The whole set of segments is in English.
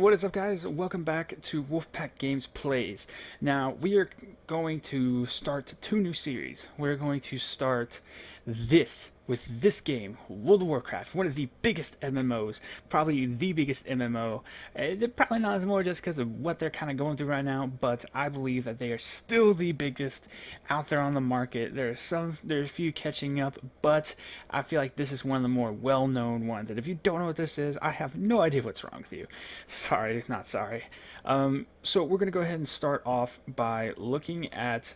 What is up, guys? Welcome back to WolfPacGames Plays. Now, we are going to start two new series. We're going to start with this game, World of Warcraft, one of the biggest MMOs, probably the biggest MMO. They're probably not as more just because of what they're kind of going through right now, but I believe that they are still the biggest out there on the market. There's a few catching up, but I feel like this is one of the more well-known ones. And if you don't know what this is, I have no idea what's wrong with you. Sorry, not sorry. So we're going to go ahead and start off by looking at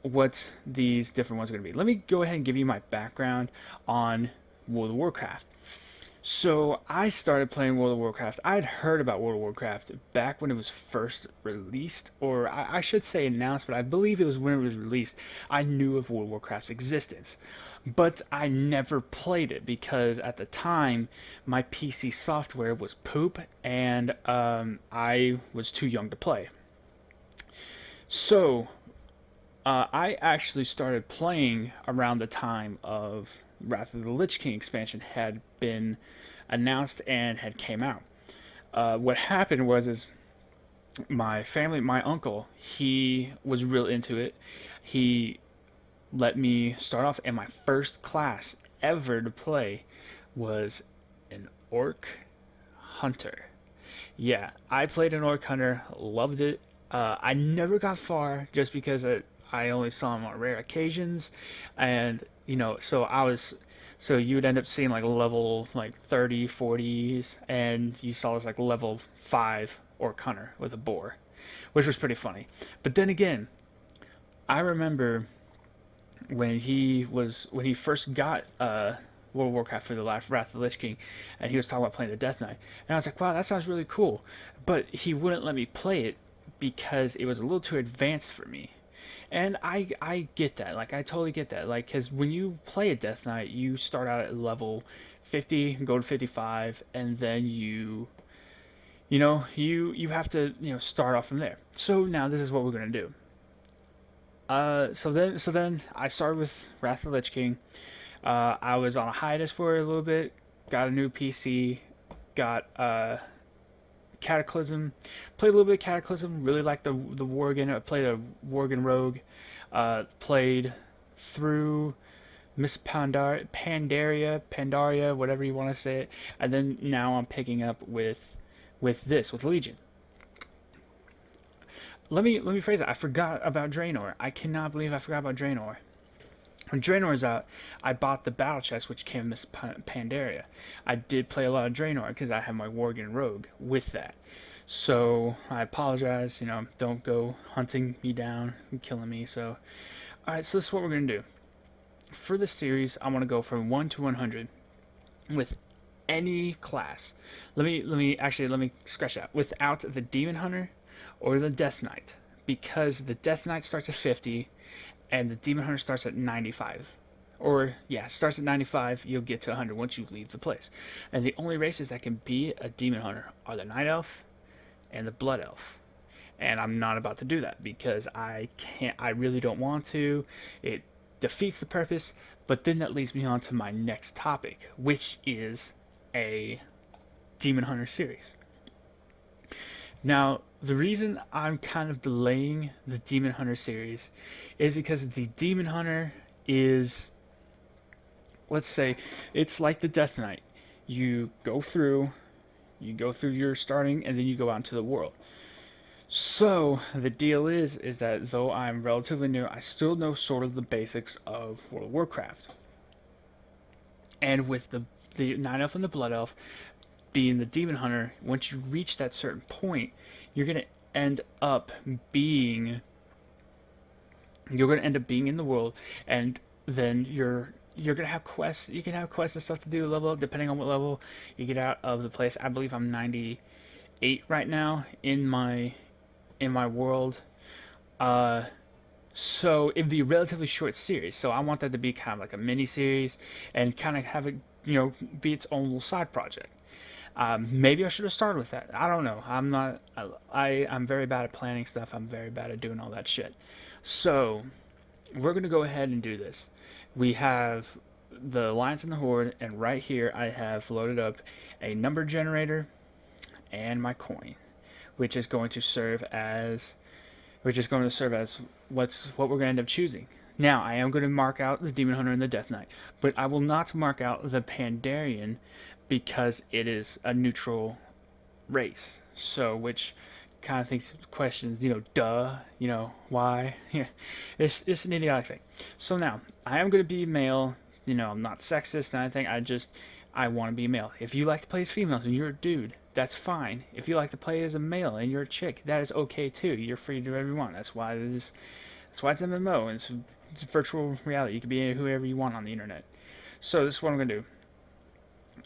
what these different ones are going to be. Let me go ahead and give you my background on World of Warcraft. So I started playing World of Warcraft. I'd heard about World of Warcraft back when it was first released, or I should say announced, but I believe it was when it was released. I knew of World of Warcraft's existence, but I never played it because at the time my PC software was poop and I was too young to play. So I actually started playing around the time of Wrath of the Lich King expansion had been announced and had came out. What happened was is my family, my uncle, he was real into it. He let me start off, and my first class ever to play was an orc hunter. Yeah, I played an orc hunter, loved it. I never got far just because I only saw him on rare occasions, and so you would end up seeing like level like 30, 40s, and you saw this like level 5 orc hunter with a boar, which was pretty funny. But then again, I remember when he first got World of Warcraft for the last Wrath of the Lich King, and he was talking about playing the Death Knight, and I was like, wow, that sounds really cool. But he wouldn't let me play it because it was a little too advanced for me. And I get that. Like, I totally get that. Like, because when you play a Death Knight, you start out at level 50, go to 55, and then you have to, start off from there. So now this is what we're going to do. So then I started with Wrath of the Lich King. I was on a hiatus for a little bit, got a new PC, got Cataclysm, played a little bit of Cataclysm, really liked the Worgen. I played a Worgen Rogue, played through Miss Pandaria, whatever you want to say it, and then now I'm picking up with Legion. Let me phrase it. I forgot about Draenor. I cannot believe I forgot about Draenor. When Draenor's out, I bought the battle chest, which came with Pandaria. I did play a lot of Draenor because I have my Worgen Rogue with that. So I apologize. Don't go hunting me down and killing me. So, all right. So this is what we're gonna do. For this series, I want to go from 1 to 100 with any class. Let me scratch that. Without the Demon Hunter or the Death Knight, because the Death Knight starts at 50 and the Demon Hunter starts at 95. Or, yeah, starts at 95, you'll get to 100 once you leave the place. And the only races that can be a Demon Hunter are the Night Elf and the Blood Elf. And I'm not about to do that because I really don't want to. It defeats the purpose, but then that leads me on to my next topic, which is a Demon Hunter series. Now, the reason I'm kind of delaying the Demon Hunter series is because the Demon Hunter is, let's say, it's like the Death Knight. You go through your starting, and then you go out into the world. So the deal is that though I'm relatively new, I still know sort of the basics of World of Warcraft. And with the Night Elf and the Blood Elf being the Demon Hunter, once you reach that certain point, you're gonna end up being in the world, and then you're gonna have quests. You can have quests and stuff to do, level up depending on what level you get out of the place. I believe I'm 98 right now in my world. So it'd be a relatively short series. So I want that to be kind of like a mini series and kind of have it, be its own little side project. Maybe I should have started with that. I don't know. I'm not. I'm very bad at planning stuff. I'm very bad at doing all that shit. So we're gonna go ahead and do this. We have the Alliance and the Horde, and right here I have loaded up a number generator and my coin, which is going to serve as what we're going to end up choosing. Now, I am going to mark out the Demon Hunter and the Death Knight, but I will not mark out the Pandarian because it is a neutral race. So, which kind of thinks questions, why? Yeah, it's an idiotic thing. So now, I am going to be male. I'm not sexist and anything. I want to be male. If you like to play as females and you're a dude, that's fine. If you like to play as a male and you're a chick, that is okay too. You're free to do whatever you want. That's why it's MMO and it's virtual reality. You can be whoever you want on the internet. So this is what I'm gonna do.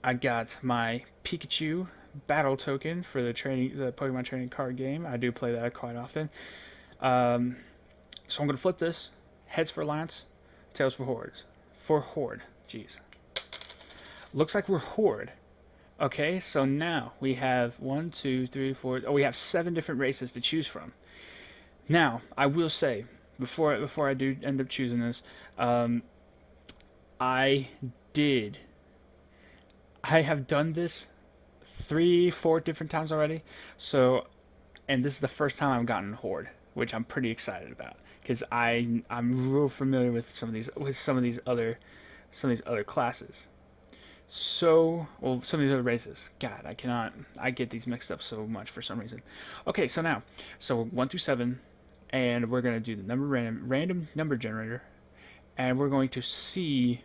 I got my Pikachu battle token for the Pokemon training card game. I do play that quite often. So I'm gonna flip this. Heads for Alliance, tails for Horde. Jeez. Looks like we're Horde. Okay, so now we have 1, 2, 3, 4. Oh, we have 7 different races to choose from. Now, I will say, before I do end up choosing this, I have done this 3, 4 different times already. So, and this is the first time I've gotten Horde, which I'm pretty excited about because I'm real familiar with some of these other classes. So, well, some of these other races. God, I get these mixed up so much for some reason. Okay, so 1 through 7, and we're going to do the random number generator, and we're going to see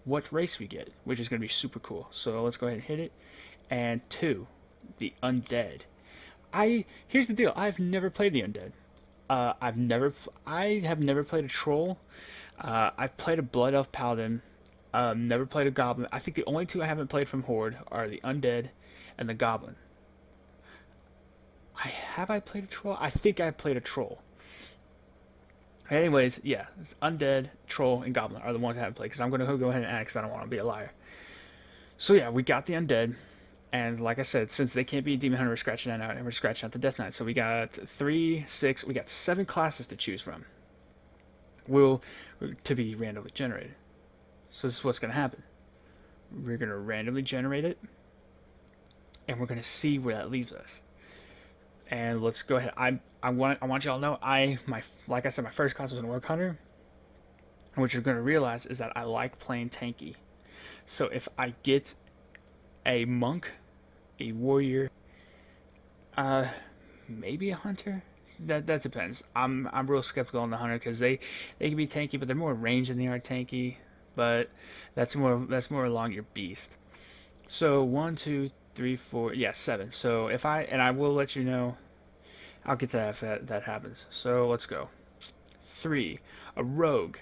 what race we get, which is going to be super cool. So let's go ahead and hit it. And 2, the undead. Here's the deal. I've never played the undead. I have never played a troll. I've played a blood elf paladin. Never played a goblin. I think the only 2 I haven't played from Horde are the undead and the goblin. Have I played a troll? I think I played a troll. Anyways, yeah, undead, troll, and goblin are the ones I haven't played because I'm gonna go ahead and add because I don't want to be a liar. So yeah, we got the undead, and like I said, since they can't be a demon hunter, we're scratching that out, and we're scratching out the death knight. So we got 3, 6, we got 7 classes to choose from. To be randomly generated. So this is what's going to happen. We're going to randomly generate it, and we're going to see where that leaves us. And let's go ahead. I want y'all to know like I said, my first class was an Orc Hunter. And what you're going to realize is that I like playing tanky. So if I get a monk, a warrior, maybe a hunter. That depends. I'm real skeptical on the hunter because they can be tanky, but they're more range than they are tanky. But that's more along your beast. So 1, 2, 3, 4, 7. So I will let you know. I'll get to that if that happens. So let's go. 3, a rogue.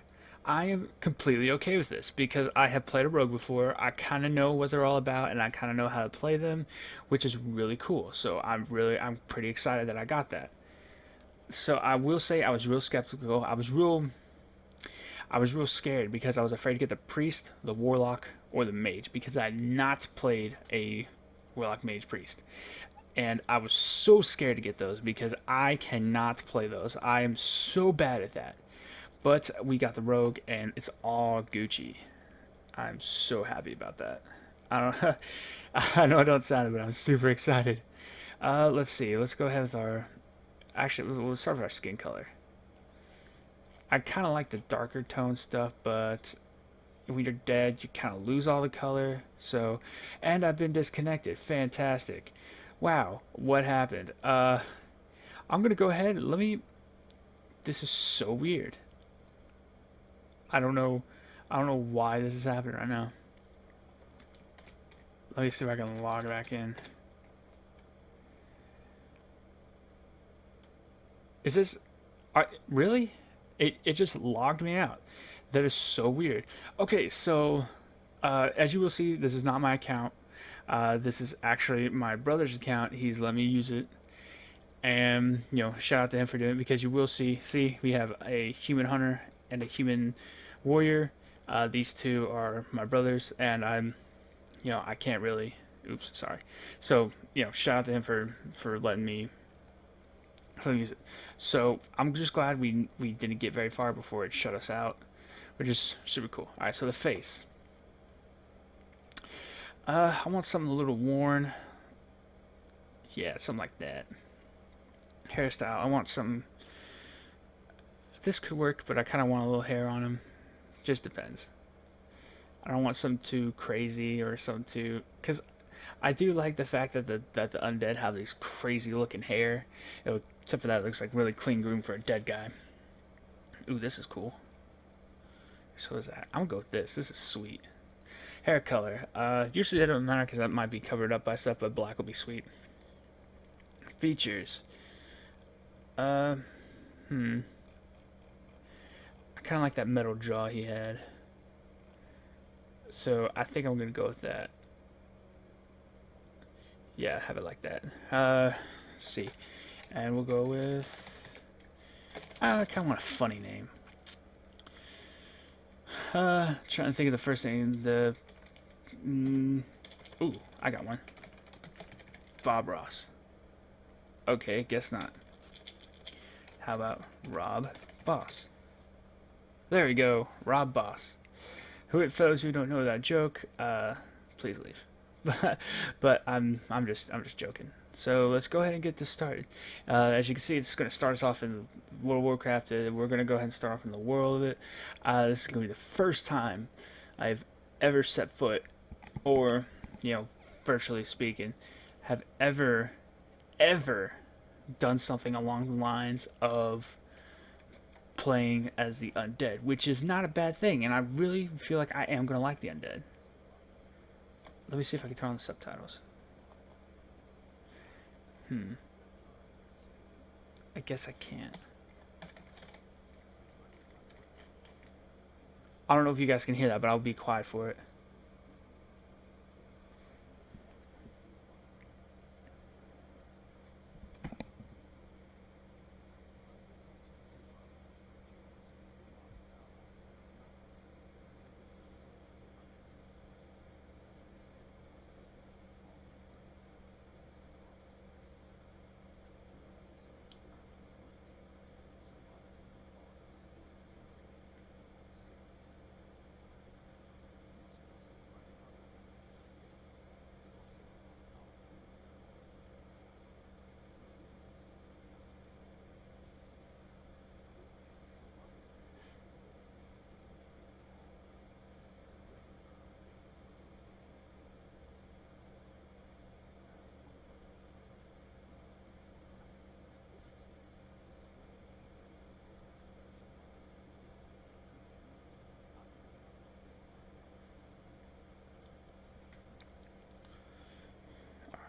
I am completely okay with this because I have played a rogue before. I kind of know what they're all about and I kind of know how to play them, which is really cool. So I'm pretty excited that I got that. So I will say I was real skeptical. I was real scared because I was afraid to get the priest, the warlock, or the mage because I had not played a warlock, mage, priest. And I was so scared to get those because I cannot play those. I am so bad at that. But we got the rogue and it's all Gucci. I'm so happy about that. I know I don't sound it, but I'm super excited. Let's see. Let's go ahead with our... Actually, we'll start with our skin color. I kind of like the darker tone stuff, but when you're dead, you kind of lose all the color. So, and I've been disconnected. Fantastic. Wow, what happened? I'm gonna go ahead. This is so weird. I don't know why this is happening right now. Let me see if I can log back in. Is this... really? It just logged me out. That is so weird. Okay, so as you will see, this is not my account. This is actually my brother's account. He's let me use it. And, shout out to him for doing it because you will see, we have a human hunter and a human warrior. These 2 are my brothers, and I can't really... Oops, sorry. So, shout out to him for letting me use it. So I'm just glad we didn't get very far before it shut us out, which is super cool. All right, so the face. I want something a little worn. Yeah, something like that. Hairstyle. I want some. This could work, but I kind of want a little hair on him. Just depends. I don't want some too crazy or some too. Because I do like the fact that the undead have these crazy looking hair. Except for that, it looks like really clean groomed for a dead guy. Ooh, this is cool. So is that? I'm gonna go with this. This is sweet. Hair color. Usually that don't matter because that might be covered up by stuff, but black will be sweet. Features. I kind of like that metal jaw he had. So I think I'm gonna go with that. Yeah, have it like that. Let's see. And we'll go with. I kind of want a funny name. Trying to think of the first name. Ooh, I got one. Bob Ross. Okay, guess not. How about Rob Boss? There we go, Rob Boss. Who it foes who don't know that joke, please leave. But I'm just joking. So let's go ahead and get this started. As you can see, it's going to start us off in World of Warcraft. We're going to go ahead and start off in the world of it. This is going to be the first time I've ever set foot, or, virtually speaking, have ever done something along the lines of playing as the undead, which is not a bad thing, and I really feel like I am going to like the undead. Let me see if I can turn on the subtitles. I guess I can't. I don't know if you guys can hear that, but I'll be quiet for it.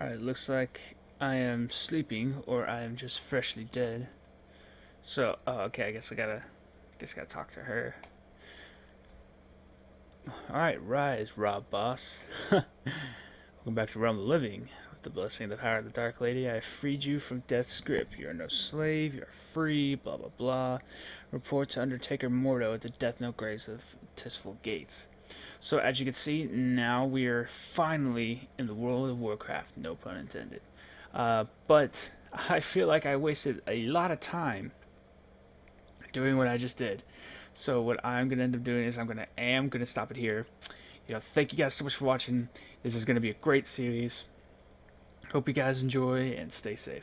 Alright, looks like I am sleeping, or I am just freshly dead. So, okay, I guess I gotta talk to her. Alright, rise, Rob Boss. Welcome back to Realm of the Living. With the blessing of the power of the Dark Lady, I have freed you from death's grip. You are no slave, you are free, blah blah blah. Report to Undertaker Mordo at the Death Note graves of Tistful Gates. So as you can see, now we are finally in the world of Warcraft, no pun intended. But I feel like I wasted a lot of time doing what I just did. So what I'm gonna end up doing is I'm gonna stop it here. Thank you guys so much for watching. This is gonna be a great series. Hope you guys enjoy and stay safe.